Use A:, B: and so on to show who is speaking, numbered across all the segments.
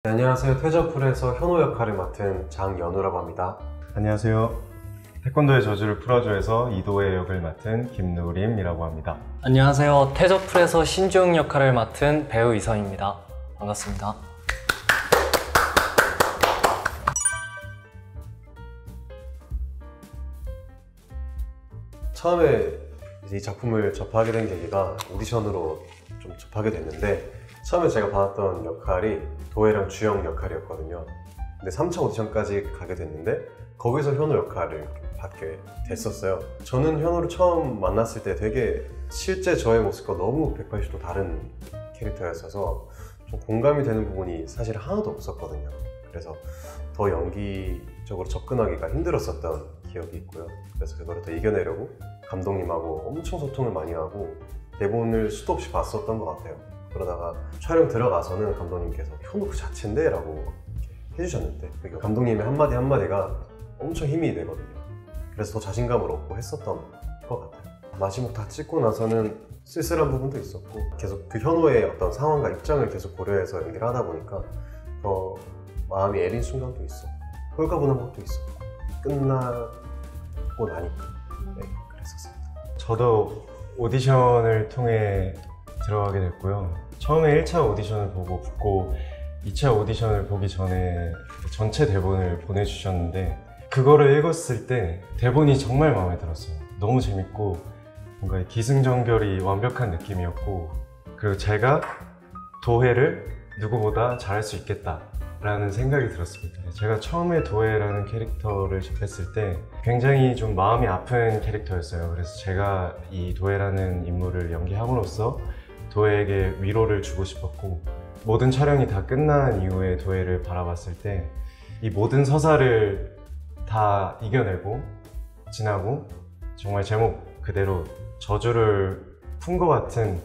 A: 네, 안녕하세요. 퇴저풀에서 현호 역할을 맡은 장연우라고 합니다.
B: 안녕하세요. 태권도의 저주를 풀어줘에서 이도의 역을 맡은 김누림이라고 합니다.
C: 안녕하세요. 태저풀에서 신중 역할을 맡은 배우 이선입니다. 반갑습니다.
A: 처음에 이제 이 작품을 접하게 된 계기가 오디션으로 좀 접하게 됐는데, 처음에 제가 받았던 역할이 도혜랑 주영 역할이었거든요. 근데 3차 오디션까지 가게 됐는데 거기서 현호 역할을 받게 됐었어요. 저는 현호를 처음 만났을 때 되게 실제 저의 모습과 너무 180도 다른 캐릭터였어서 좀 공감이 되는 부분이 사실 하나도 없었거든요. 그래서 더 연기적으로 접근하기가 힘들었었던 기억이 있고요. 그래서 그거를 더 이겨내려고 감독님하고 엄청 소통을 많이 하고 대본을 수도 없이 봤었던 것 같아요. 그러다가 촬영 들어가서는 감독님께서 현호 그 자체인데? 라고 해주셨는데, 감독님의 한마디 한마디가 엄청 힘이 되거든요. 그래서 더 자신감을 얻고 했었던 것 같아요. 마지막 다 찍고 나서는 쓸쓸한 부분도 있었고, 계속 그 현호의 어떤 상황과 입장을 계속 고려해서 연기를 하다 보니까 더 마음이 애린 순간도 있었고 홀가분한 것도 있었고, 끝나고 나니까 그랬었습니다.
B: 저도 오디션을 통해 들어가게 됐고요. 처음에 1차 오디션을 보고 붙고 2차 오디션을 보기 전에 전체 대본을 보내주셨는데, 그거를 읽었을 때 대본이 정말 마음에 들었어요. 너무 재밌고 뭔가 기승전결이 완벽한 느낌이었고, 그리고 제가 도혜를 누구보다 잘할 수 있겠다 라는 생각이 들었습니다. 제가 처음에 도혜라는 캐릭터를 접했을 때 굉장히 좀 마음이 아픈 캐릭터였어요. 그래서 제가 이 도혜라는 인물을 연기함으로써 도혜에게 위로를 주고 싶었고, 모든 촬영이 다 끝난 이후에 도혜를 바라봤을 때 이 모든 서사를 다 이겨내고 지나고 정말 제목 그대로 저주를 푼 것 같은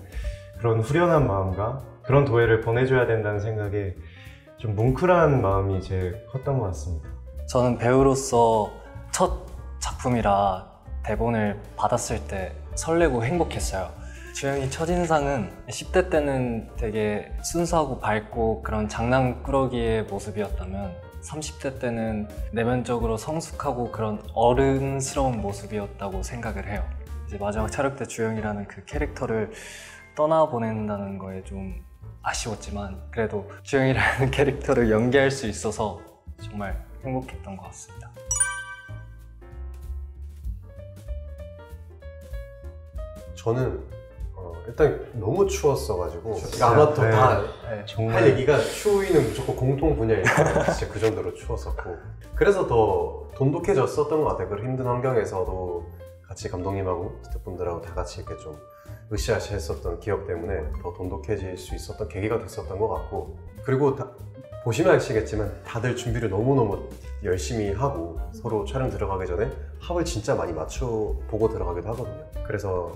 B: 그런 후련한 마음과 그런 도혜를 보내줘야 된다는 생각에 좀 뭉클한 마음이 제일 컸던 것 같습니다.
C: 저는 배우로서 첫 작품이라 대본을 받았을 때 설레고 행복했어요. 주영이 첫인상은 10대 때는 되게 순수하고 밝고 그런 장난꾸러기의 모습이었다면 30대 때는 내면적으로 성숙하고 그런 어른스러운 모습이었다고 생각을 해요. 이제 마지막 촬영 때 주영이라는 그 캐릭터를 떠나보낸다는 거에 좀 아쉬웠지만, 그래도 주영이라는 캐릭터를 연기할 수 있어서 정말 행복했던 것 같습니다.
A: 저는 일단 너무 추웠어가지고 아마 또 다 할 얘기가 추위는 무조건 공통 분야니까 진짜 그 정도로 추웠었고, 그래서 더 돈독해졌었던 것 같아요. 그런 힘든 환경에서도 같이 감독님하고 스태프분들하고 다 같이 이렇게 좀 으쌰으쌰 했었던 기억 때문에 더 돈독해질 수 있었던 계기가 됐었던 것 같고, 그리고 보시면 아시겠지만 다들 준비를 너무너무 열심히 하고 서로 촬영 들어가기 전에 합을 진짜 많이 맞춰보고 들어가기도 하거든요. 그래서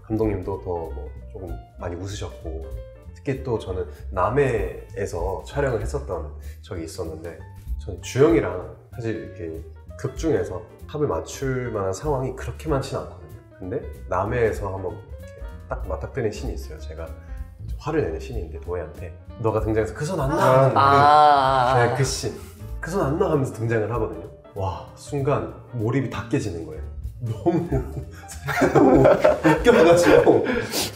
A: 감독님도 더 조금 많이 웃으셨고, 특히 또 저는 남해에서 촬영을 했었던 적이 있었는데, 저는 주영이랑 사실 이렇게 극 중에서 합을 맞출 만한 상황이 그렇게 많지는 않거든요. 근데 남해에서 한번 이렇게 딱 맞닥뜨린 씬이 있어요. 제가 화를 내는 씬인데 도혜한테 너가 등장해서 그 손 안 나! 그 씬, 그 손 안 나! 하면서 등장을 하거든요. 와, 순간 몰입이 다 깨지는 거예요. 너무 웃겨가지고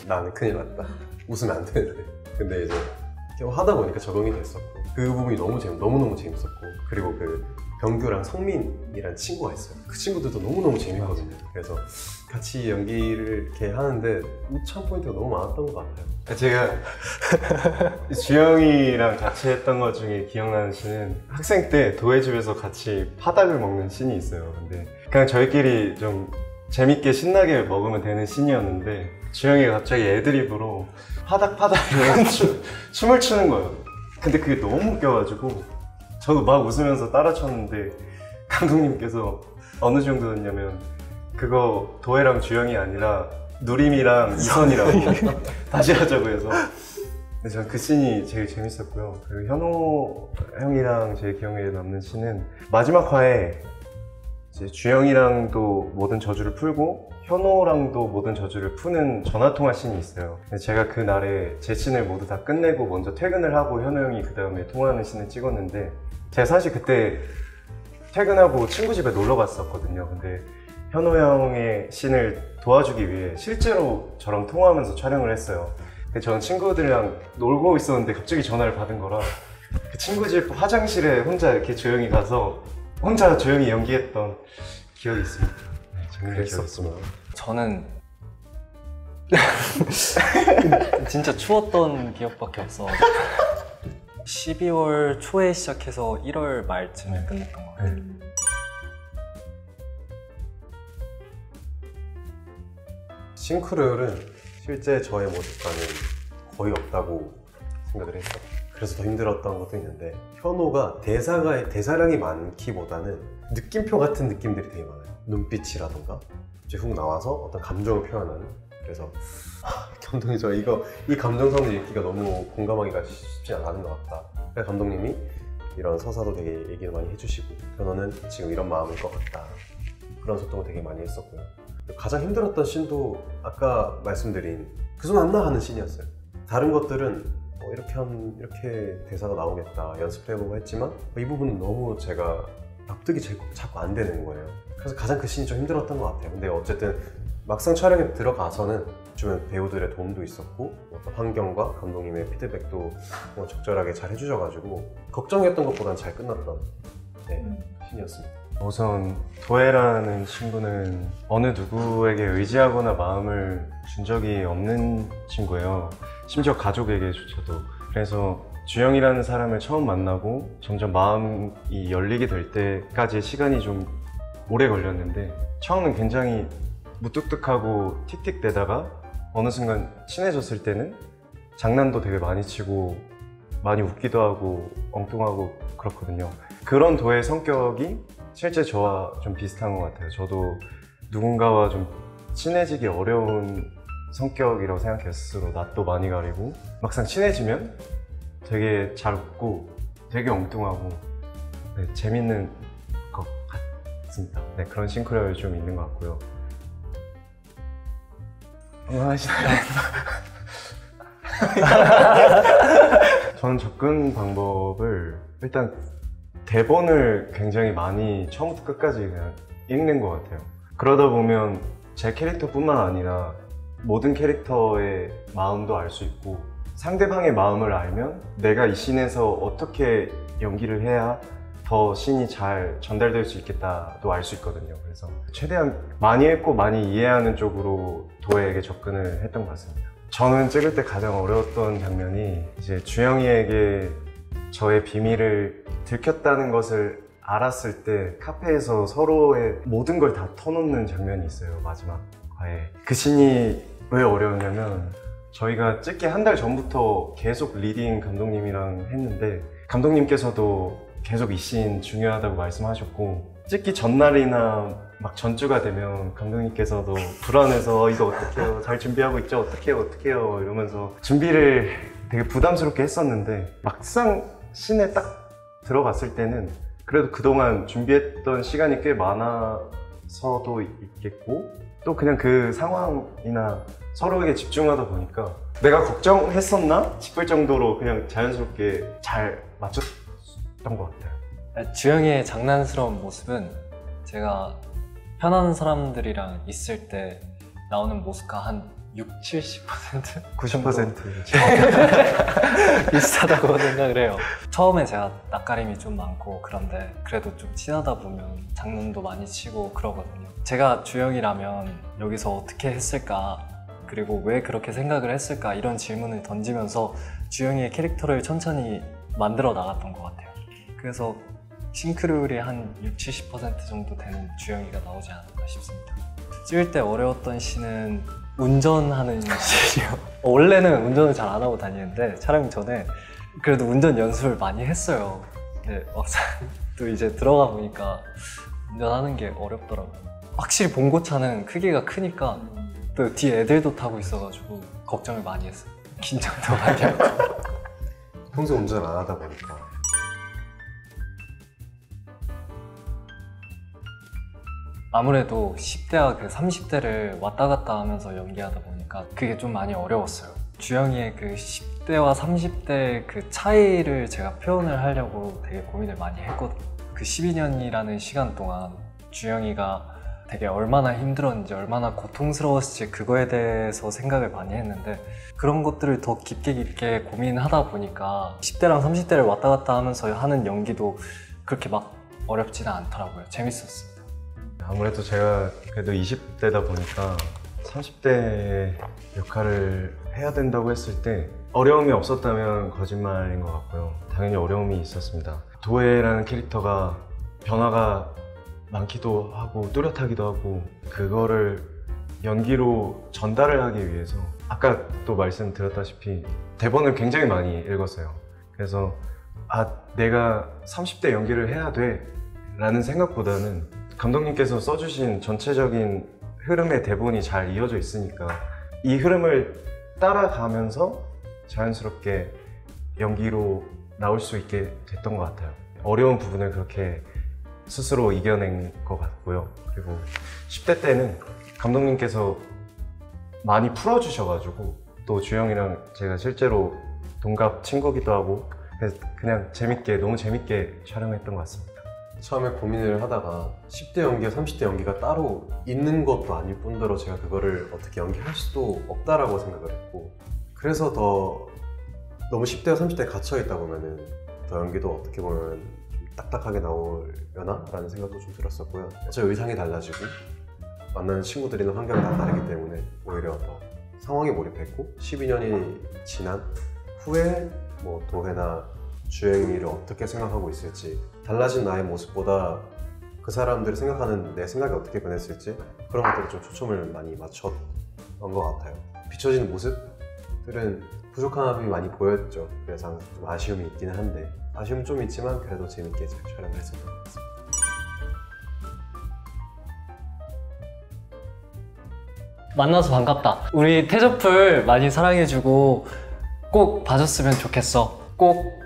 A: 나는 큰일 났다, 웃으면 안 되는데. 근데 이제 하다 보니까 적응이 됐었고, 그 부분이 너무너무 재밌었고, 그리고 그 병규랑 성민이란 친구가 있어요. 그 친구들도 너무너무 재밌거든요. 그래서 같이 연기를 이렇게 하는데 우천 포인트가 너무 많았던 것 같아요.
B: 제가 주영이랑 같이 했던 것 중에 기억나는 씬은 학생 때 도혜 집에서 같이 파닭을 먹는 씬이 있어요. 근데 그냥 저희끼리 좀 재밌게 신나게 먹으면 되는 씬이었는데, 주영이가 갑자기 애드립으로 파닭 춤을 추는 거예요. 근데 그게 너무 웃겨가지고 저도 막 웃으면서 따라 췄는데, 감독님께서 어느 정도였냐면 그거 도혜랑 주영이 아니라 누림이랑 이선이라고 다시 하자고 해서. 근데 저는 그 씬이 제일 재밌었고요. 그리고 현호 형이랑 제 기억에 남는 씬은 마지막 화에 이제 주영이랑도 모든 저주를 풀고 현호랑도 모든 저주를 푸는 전화통화 씬이 있어요. 근데 제가 그날에 제 씬을 모두 다 끝내고 먼저 퇴근을 하고 현호 형이 그 다음에 통화하는 씬을 찍었는데, 제가 사실 그때 퇴근하고 친구 집에 놀러 갔었거든요. 근데 현호 형의 씬을 도와주기 위해 실제로 저랑 통화하면서 촬영을 했어요. 근데 저는 친구들이랑 놀고 있었는데 갑자기 전화를 받은 거라 그 친구 집 화장실에 혼자 이렇게 조용히 가서 혼자 조용히 연기했던 기억이 있습니다. 네, 재밌는 기억이 있습니다.
C: 저는 진짜 추웠던 기억밖에 없어. 12월 초에 시작해서 1월 말쯤에 끝냈던 것 같아요.
A: 싱크로율은 실제 저의 모습과는 거의 없다고 생각을 했어요. 그래서 더 힘들었던 것도 있는데, 현호가 대사량이 많기보다는 느낌표 같은 느낌들이 되게 많아요. 눈빛이라던가 이제 훅 나와서 어떤 감정을 표현하는. 그래서 감독님, 저 이 감정선을 읽기가 너무 공감하기가 쉽지 않은 것 같다. 그래서 감독님이 이런 서사도 되게 얘기를 많이 해주시고, 현호는 지금 이런 마음일 것 같다, 그런 소통을 되게 많이 했었고요. 가장 힘들었던 씬도 아까 말씀드린 그 손 안 나 하는 씬이었어요. 다른 것들은 이렇게 대사가 나오겠다 연습을 해보고 했지만, 이 부분은 너무 제가 납득이 자꾸 안 되는 거예요. 그래서 가장 그 씬이 좀 힘들었던 것 같아요. 근데 어쨌든 막상 촬영에 들어가서는 주변 배우들의 도움도 있었고, 어떤 환경과 감독님의 피드백도 적절하게 잘 해주셔가지고 걱정했던 것보다는 잘 끝났던 씬이었습니다.
B: 우선 도혜라는 친구는 어느 누구에게 의지하거나 마음을 준 적이 없는 친구예요. 심지어 가족에게조차도. 그래서 주영이라는 사람을 처음 만나고 점점 마음이 열리게 될 때까지 시간이 좀 오래 걸렸는데, 처음은 굉장히 무뚝뚝하고 틱틱대다가 어느 순간 친해졌을 때는 장난도 되게 많이 치고 많이 웃기도 하고 엉뚱하고 그렇거든요. 그런 도의 성격이 실제 저와 좀 비슷한 것 같아요. 저도 누군가와 좀 친해지기 어려운 성격이라고 생각했어요. 스스로 낯도 많이 가리고, 막상 친해지면 되게 잘 웃고 되게 엉뚱하고 재밌는 것 같습니다. 네, 그런 싱크로율이 좀 있는 것 같고요. 하시나요? 저는 접근 방법을 일단 대본을 굉장히 많이 처음부터 끝까지 그냥 읽는 것 같아요. 그러다 보면 제 캐릭터뿐만 아니라 모든 캐릭터의 마음도 알 수 있고, 상대방의 마음을 알면 내가 이 씬에서 어떻게 연기를 해야 더 씬이 잘 전달될 수 있겠다도 알 수 있거든요. 그래서 최대한 많이 읽고 많이 이해하는 쪽으로 도혜에게 접근을 했던 것 같습니다. 저는 찍을 때 가장 어려웠던 장면이 이제 주영이에게 저의 비밀을 들켰다는 것을 알았을 때 카페에서 서로의 모든 걸 다 터놓는 장면이 있어요. 마지막 화에. 그 씬이 왜 어려웠냐면, 저희가 찍기 한 달 전부터 계속 리딩 감독님이랑 했는데, 감독님께서도 계속 이 씬 중요하다고 말씀하셨고, 찍기 전날이나 막 전주가 되면 감독님께서도 불안해서 이거 어떡해요, 잘 준비하고 있죠, 어떡해요 이러면서 준비를 되게 부담스럽게 했었는데, 막상 씬에 딱 들어갔을 때는 그래도 그동안 준비했던 시간이 꽤 많아서도 있겠고, 또 그냥 그 상황이나 서로에게 집중하다 보니까 내가 걱정했었나 싶을 정도로 그냥 자연스럽게 잘 맞췄던 것 같아요.
C: 주영이의 장난스러운 모습은 제가 편한 사람들이랑 있을 때 나오는 모습과 한 60, 70%?
B: 90%
C: 비슷하다고 생각을 해요. 처음에 제가 낯가림이 좀 많고, 그런데 그래도 좀 친하다 보면 장난도 많이 치고 그러거든요. 제가 주영이라면 여기서 어떻게 했을까, 그리고 왜 그렇게 생각을 했을까, 이런 질문을 던지면서 주영이의 캐릭터를 천천히 만들어 나갔던 것 같아요. 그래서 싱크로율이 한 60, 70% 정도 되는 주영이가 나오지 않았나 싶습니다. 찍을 때 어려웠던 씬은 운전하는 씬이요. 원래는 운전을 잘 안 하고 다니는데 촬영 전에 그래도 운전 연습을 많이 했어요. 근데 막상 또 이제 들어가 보니까 운전하는 게 어렵더라고요. 확실히 봉고차는 크기가 크니까 또 뒤에 애들도 타고 있어가지고 걱정을 많이 했어요. 긴장도 많이 하고.
A: 평소 운전 안 하다 보니까.
C: 아무래도 10대와 그 30대를 왔다 갔다 하면서 연기하다 보니까 그게 좀 많이 어려웠어요. 주영이의 그 10대와 30대 그 차이를 제가 표현을 하려고 되게 고민을 많이 했거든요. 그 12년이라는 시간 동안 주영이가 되게 얼마나 힘들었는지, 얼마나 고통스러웠을지 그거에 대해서 생각을 많이 했는데 그런 것들을 더 깊게 고민하다 보니까 10대랑 30대를 왔다 갔다 하면서 하는 연기도 그렇게 막 어렵지는 않더라고요. 재밌었습니다.
B: 아무래도 제가 그래도 20대다 보니까 30대 역할을 해야 된다고 했을 때 어려움이 없었다면 거짓말인 것 같고요. 당연히 어려움이 있었습니다. 도혜라는 캐릭터가 변화가 많기도 하고 뚜렷하기도 하고 그거를 연기로 전달을 하기 위해서 아까 또 말씀드렸다시피 대본을 굉장히 많이 읽었어요. 그래서 내가 30대 연기를 해야 돼 라는 생각보다는 감독님께서 써주신 전체적인 흐름의 대본이 잘 이어져 있으니까 이 흐름을 따라가면서 자연스럽게 연기로 나올 수 있게 됐던 것 같아요. 어려운 부분을 그렇게 스스로 이겨낸 것 같고요. 그리고 10대 때는 감독님께서 많이 풀어주셔가지고 또 주영이랑 제가 실제로 동갑 친구기도 하고 그래서 그냥 너무 재밌게 촬영했던 것 같습니다.
A: 처음에 고민을 하다가 10대 연기와 30대 연기가 따로 있는 것도 아닐 뿐더러 제가 그거를 어떻게 연기할 수도 없다라고 생각을 했고 그래서 더 너무 10대와 30대에 갇혀있다 보면은 더 연기도 어떻게 보면 좀 딱딱하게 나오려나? 라는 생각도 좀 들었었고요. 어차피 의상이 달라지고 만나는 친구들이나 환경이 다 다르기 때문에 오히려 더 상황에 몰입했고 12년이 지난 후에 뭐 도혜나 주영이를 어떻게 생각하고 있을지 달라진 나의 모습보다 그 사람들이 생각하는 내 생각이 어떻게 변했을지 그런 것들에 좀 초점을 많이 맞췄던 것 같아요. 비춰지는 모습들은 부족함이 많이 보였죠. 그래서 좀 아쉬움이 있기는 한데 아쉬움은 좀 있지만 그래도 재밌게 잘 촬영을 했었던 것 같습니다.
C: 만나서 반갑다. 우리 태저풀 많이 사랑해주고 꼭 봐줬으면 좋겠어. 꼭.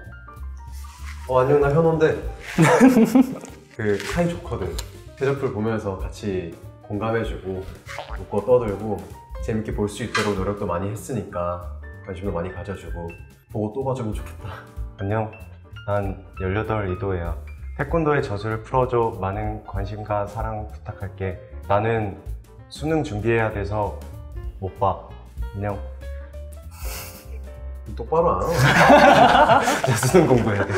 A: 안녕, 나 현호인데 그 사이 좋거든. 태저풀 보면서 같이 공감해주고 웃고 떠들고 재밌게 볼 수 있도록 노력도 많이 했으니까 관심도 많이 가져주고 보고 또 봐주면 좋겠다.
B: 안녕, 난 18 이도혜야. 태권도의 저수를 풀어줘. 많은 관심과 사랑 부탁할게. 나는 수능 준비해야 돼서 못 봐. 안녕.
A: 똑바로 안 하고.
B: 수능 공부해야 돼.